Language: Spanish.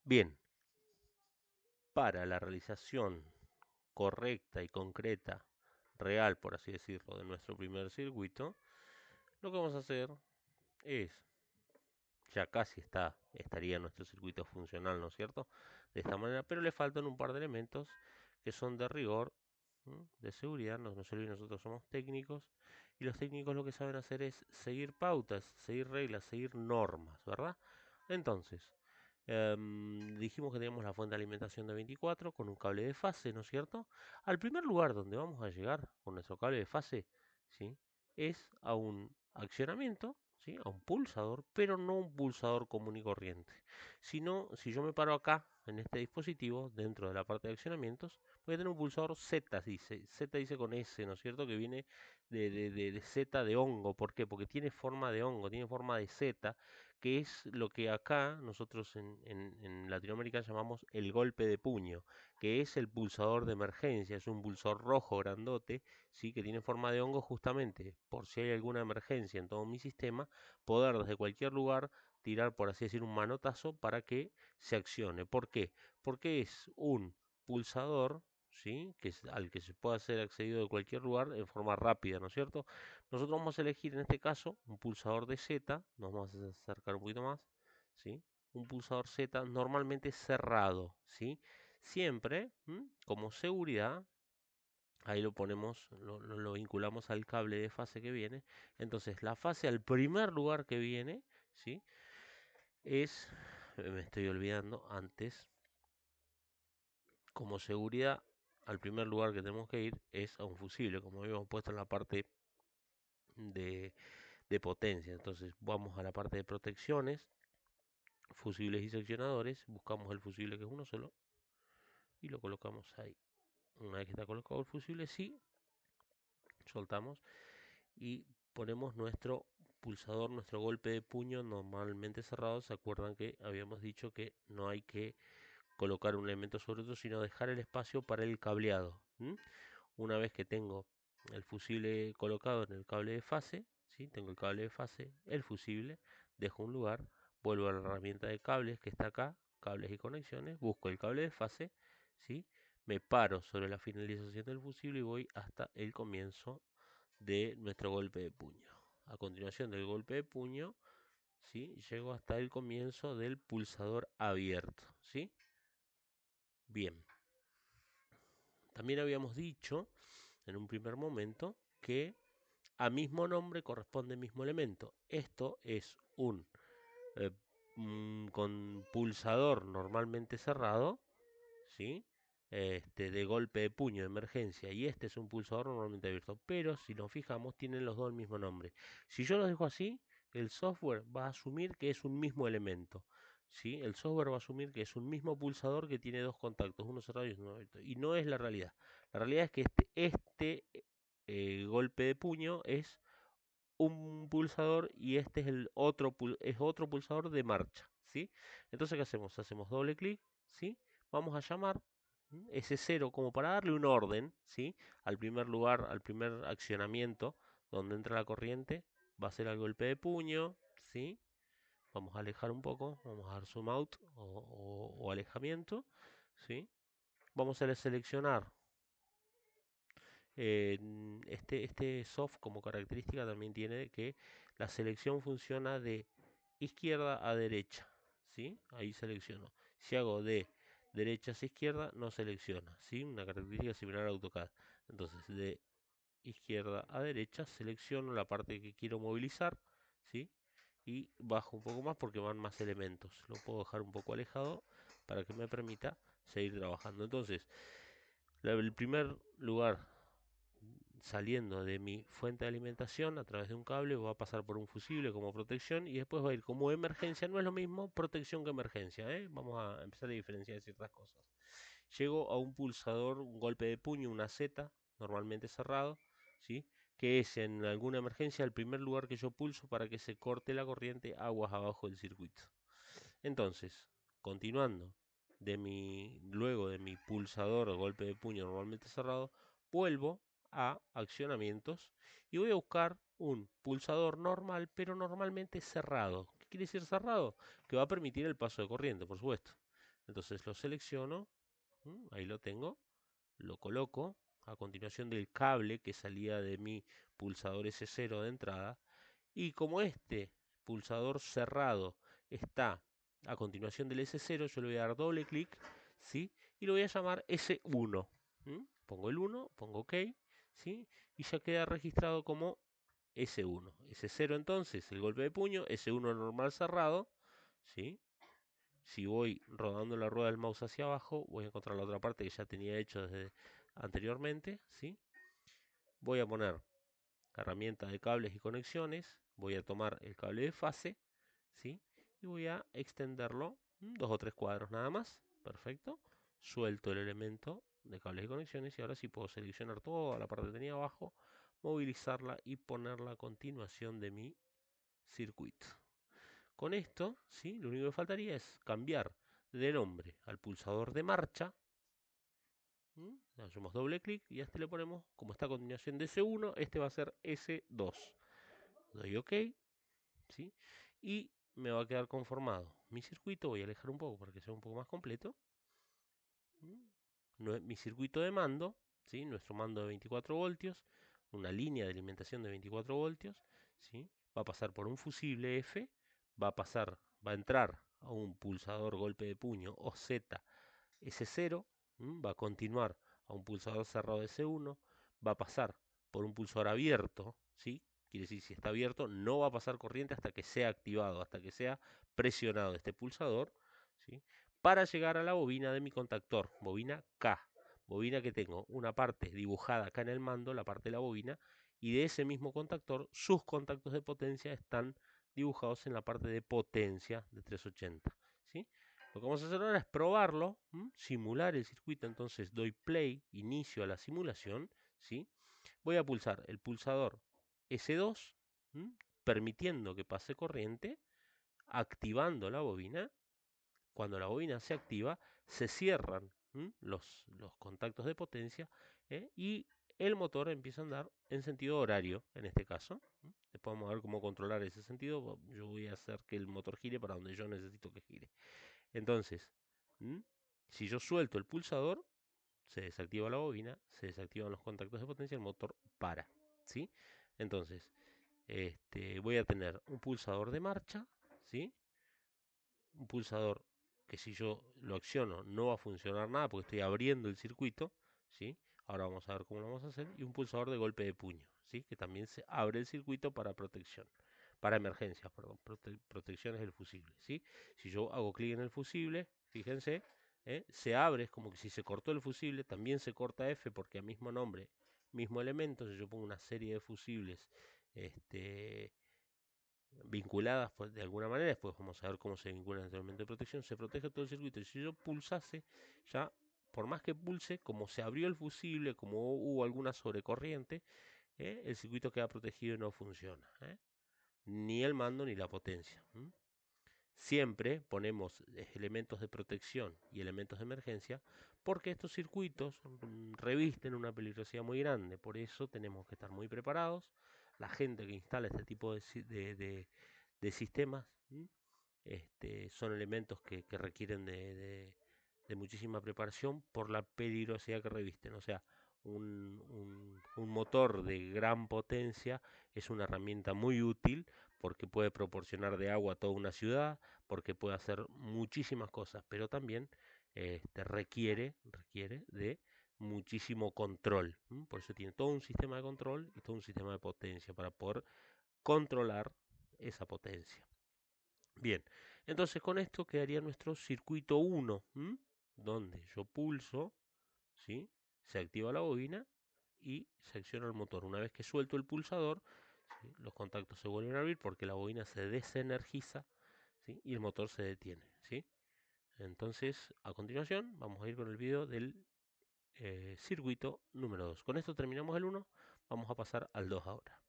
Bien, para la realización correcta y concreta, real, por así decirlo, de nuestro primer circuito, lo que vamos a hacer es, ya casi estaría nuestro circuito funcional, ¿no es cierto? De esta manera, pero le faltan un par de elementos que son de rigor, de seguridad. No se olviden, nosotros somos técnicos y los técnicos lo que saben hacer es seguir pautas, seguir reglas, seguir normas, ¿verdad? Entonces, dijimos que tenemos la fuente de alimentación de 24 con un cable de fase, ¿no es cierto? Al primer lugar donde vamos a llegar con nuestro cable de fase, ¿sí? Es a un accionamiento, ¿sí? A un pulsador, pero no un pulsador común y corriente, sino si yo me paro acá en este dispositivo, dentro de la parte de accionamientos, voy a tener un pulsador Z dice con S, ¿no es cierto? Que viene de Z de hongo. ¿Por qué? Porque tiene forma de hongo, tiene forma de Z, que es lo que acá nosotros en Latinoamérica llamamos el golpe de puño, que es el pulsador de emergencia, es un pulsador rojo grandote, sí, que tiene forma de hongo justamente por si hay alguna emergencia en todo mi sistema, poder desde cualquier lugar tirar, por así decir, un manotazo para que se accione. ¿Por qué? Porque es un pulsador, ¿sí? Al que se puede hacer accedido de cualquier lugar en forma rápida, ¿no es cierto? Nosotros vamos a elegir en este caso un pulsador de Z, nos vamos a acercar un poquito más, ¿sí? Un pulsador Z normalmente cerrado, ¿sí? Siempre, como seguridad, ahí lo ponemos, lo vinculamos al cable de fase que viene. Entonces, la fase al primer lugar que viene, ¿sí? Es, me estoy olvidando, antes, como seguridad, al primer lugar que tenemos que ir es a un fusible, como habíamos puesto en la parte de, de potencia. Entonces, vamos a la parte de protecciones, fusibles y seccionadores, buscamos el fusible que es uno solo y lo colocamos ahí. Una vez que está colocado el fusible, sí, soltamos y ponemos nuestro pulsador, nuestro golpe de puño normalmente cerrado. Se acuerdan que habíamos dicho que no hay que colocar un elemento sobre otro, sino dejar el espacio para el cableado. Una vez que tengo el fusible colocado en el cable de fase, ¿sí? Tengo el cable de fase, el fusible, dejo un lugar, vuelvo a la herramienta de cables que está acá, cables y conexiones, busco el cable de fase, ¿sí? Me paro sobre la finalización del fusible y voy hasta el comienzo de nuestro golpe de puño. A continuación del golpe de puño, ¿sí? Llego hasta el comienzo del pulsador abierto, ¿sí? Bien. También habíamos dicho en un primer momento que a mismo nombre corresponde mismo elemento. Esto es eh, con pulsador normalmente cerrado, ¿sí? De golpe de puño de emergencia, y este es un pulsador normalmente abierto, pero si nos fijamos tienen los dos el mismo nombre. Si yo los dejo así, el software va a asumir que es un mismo elemento, ¿sí? El software va a asumir que es un mismo pulsador que tiene dos contactos, uno cerrado y uno abierto, y no es la realidad. La realidad es que este golpe de puño es un pulsador y este es es otro pulsador de marcha, ¿sí? Entonces, ¿qué hacemos? Hacemos doble clic, ¿sí? Vamos a llamar ese cero como para darle un orden, ¿sí? Al primer lugar, al primer accionamiento donde entra la corriente, va a ser el golpe de puño, ¿sí? Vamos a alejar un poco, vamos a dar zoom out o alejamiento, ¿sí? Vamos a seleccionar este soft como característica también tiene que la selección funciona de izquierda a derecha, ¿sí? Ahí selecciono. Si hago de derecha hacia izquierda, no selecciona, ¿sí? Una característica similar a AutoCAD. Entonces, de izquierda a derecha, selecciono la parte que quiero movilizar, ¿sí? Y bajo un poco más porque van más elementos. Lo puedo dejar un poco alejado para que me permita seguir trabajando. Entonces, el primer lugar saliendo de mi fuente de alimentación a través de un cable va a pasar por un fusible como protección y después va a ir como emergencia. No es lo mismo protección que emergencia, ¿eh? Vamos a empezar a diferenciar ciertas cosas. Llego a un pulsador, un golpe de puño, una Z, normalmente cerrado, ¿sí? Que es en alguna emergencia el primer lugar que yo pulso para que se corte la corriente aguas abajo del circuito. Entonces, continuando luego de mi pulsador o golpe de puño normalmente cerrado, vuelvo a accionamientos y voy a buscar un pulsador normal, pero normalmente cerrado. ¿Qué quiere decir cerrado? Que va a permitir el paso de corriente, por supuesto. Entonces lo selecciono, ahí lo tengo, lo coloco a continuación del cable que salía de mi pulsador S0 de entrada, y como este pulsador cerrado está a continuación del S0, yo le voy a dar doble clic, ¿sí? Y lo voy a llamar S1. Pongo el 1, pongo OK, ¿sí? Y ya queda registrado como S1. S0 entonces el golpe de puño, S1 normal cerrado, ¿sí? Si voy rodando la rueda del mouse hacia abajo, voy a encontrar la otra parte que ya tenía hecho desde anteriormente, ¿sí? Voy a poner herramienta de cables y conexiones, voy a tomar el cable de fase, ¿sí? Y voy a extenderlo 2 o 3 cuadros nada más, perfecto. Suelto el elemento de cables y conexiones y ahora sí puedo seleccionar toda la parte que tenía abajo, movilizarla y ponerla a continuación de mi circuito. Con esto, ¿sí? Lo único que faltaría es cambiar de nombre al pulsador de marcha. Le hacemos doble clic y a este le ponemos, como está a continuación de S1, este va a ser S2. Doy OK, ¿sí? Y me va a quedar conformado mi circuito. Voy a alejar un poco para que sea un poco más completo. Mi circuito de mando, ¿sí? Nuestro mando de 24 voltios, una línea de alimentación de 24 voltios, ¿sí? Va a pasar por un fusible F, va a entrar a un pulsador golpe de puño o Z S0, va a continuar a un pulsador cerrado S1, va a pasar por un pulsador abierto, ¿sí? Quiere decir, si está abierto, no va a pasar corriente hasta que sea activado, hasta que sea presionado este pulsador, ¿sí? Para llegar a la bobina de mi contactor, bobina K, bobina que tengo una parte dibujada acá en el mando, la parte de la bobina, y de ese mismo contactor, sus contactos de potencia están dibujados en la parte de potencia de 380, ¿sí? Lo que vamos a hacer ahora es probarlo, simular el circuito. Entonces doy play, inicio a la simulación, ¿sí? Voy a pulsar el pulsador S2, permitiendo que pase corriente, activando la bobina. Cuando la bobina se activa, se cierran los contactos de potencia, y el motor empieza a andar en sentido horario, en este caso. Después vamos a ver cómo controlar ese sentido. Yo voy a hacer que el motor gire para donde yo necesito que gire. Entonces, si yo suelto el pulsador, se desactiva la bobina, se desactivan los contactos de potencia, el motor para, ¿sí? Entonces, voy a tener un pulsador de marcha, ¿sí? Un pulsador que si yo lo acciono no va a funcionar nada porque estoy abriendo el circuito, ¿sí? Ahora vamos a ver cómo lo vamos a hacer. Y un pulsador de golpe de puño, ¿sí? Que también se abre el circuito para protección. Para emergencias, perdón. Protección es el fusible, ¿sí? Si yo hago clic en el fusible, fíjense, se abre, es como que si se cortó el fusible, también se corta F porque a mismo nombre, mismo elemento. Si yo pongo una serie de fusibles, vinculadas pues, de alguna manera, después vamos a ver cómo se vincula el elemento de protección, se protege todo el circuito. Y si yo pulsase, ya por más que pulse, como se abrió el fusible, como hubo alguna sobrecorriente, el circuito queda protegido y no funciona, ni el mando ni la potencia. Siempre ponemos elementos de protección y elementos de emergencia porque estos circuitos revisten una peligrosidad muy grande. Por eso tenemos que estar muy preparados. La gente que instala este tipo de sistemas, son elementos que requieren de muchísima preparación por la peligrosidad que revisten. O sea, un motor de gran potencia es una herramienta muy útil porque puede proporcionar de agua a toda una ciudad, porque puede hacer muchísimas cosas, pero también requiere de muchísimo control. Por eso tiene todo un sistema de control y todo un sistema de potencia para poder controlar esa potencia. Bien, entonces con esto quedaría nuestro circuito 1, donde yo pulso, ¿sí? Se activa la bobina y se acciona el motor. Una vez que suelto el pulsador, ¿sí? Los contactos se vuelven a abrir porque la bobina se desenergiza, ¿sí? Y el motor se detiene, ¿sí? Entonces, a continuación, vamos a ir con el video del circuito número 2. Con esto terminamos el 1, vamos a pasar al 2 ahora.